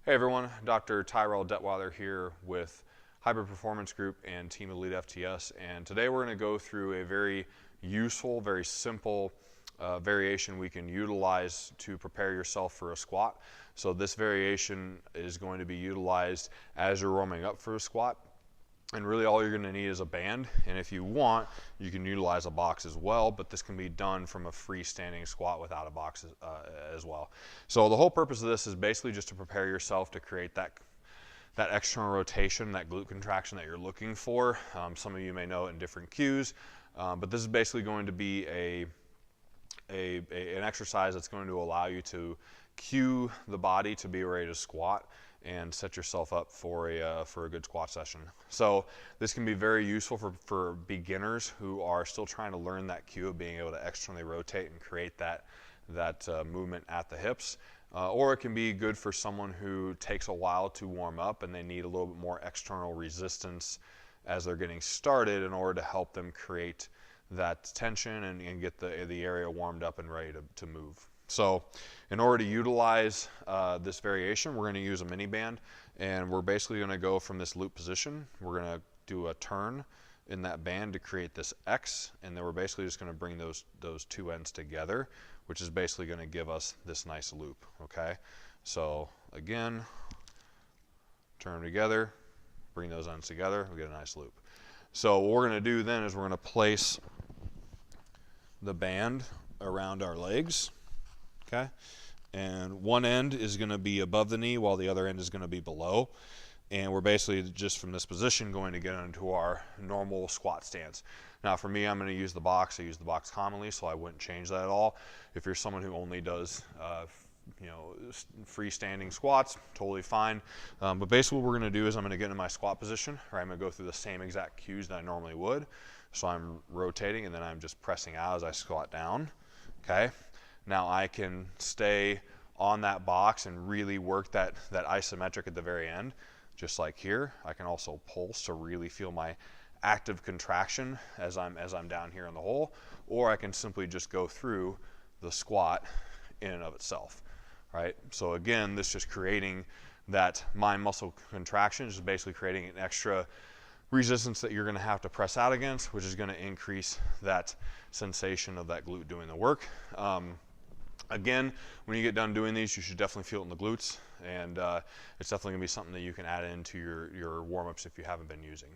Hey everyone, Dr. Tyrell Detweiler here with Hybrid Performance Group and Team Elite FTS, and today we're going to go through a very useful, very simple variation we can utilize to prepare yourself for a squat. So this variation is going to be utilized as you're warming up for a squat. And really all you're going to need is a band, and if you want, you can utilize a box as well, but this can be done from a freestanding squat without a box as well. So the whole purpose of this is basically just to prepare yourself to create that external rotation, that glute contraction that you're looking for. Some of you may know it in different cues, but this is basically going to be an exercise that's going to allow you to cue the body to be ready to squat and set yourself up for a good squat session. So this can be very useful for beginners who are still trying to learn that cue of being able to externally rotate and create that movement at the hips. Or it can be good for someone who takes a while to warm up and they need a little bit more external resistance as they're getting started in order to help them create that tension and get the area warmed up and ready to move. So in order to utilize this variation, we're going to use a mini band, and we're basically going to go from this loop position. We're going to do a turn in that band to create this X, and then we're basically just going to bring those two ends together, which is basically going to give us this nice loop. Okay, so again, turn them together, bring those ends together, we get a nice loop. So what we're going to do then is we're going to place the band around our legs. Okay, and one end is going to be above the knee while the other end is going to be below, and we're basically just from this position going to get into our normal squat stance. Now for me, I'm going to use the box. I use the box commonly, so I wouldn't change that at all. If you're someone who only does freestanding squats, totally fine. But basically what we're going to do is I'm going to get into my squat position, or I'm going to go through the same exact cues that I normally would. So I'm rotating and then I'm just pressing out as I squat down. Okay. Now I can stay on that box and really work that isometric at the very end, just like here. I can also pulse to really feel my active contraction as I'm down here in the hole, or I can simply just go through the squat in and of itself. Right? So again, this is just creating that mind muscle contraction, is basically creating an extra resistance that you're going to have to press out against, which is going to increase that sensation of that glute doing the work. Again, when you get done doing these, you should definitely feel it in the glutes, and it's definitely going to be something that you can add into your warm-ups if you haven't been using.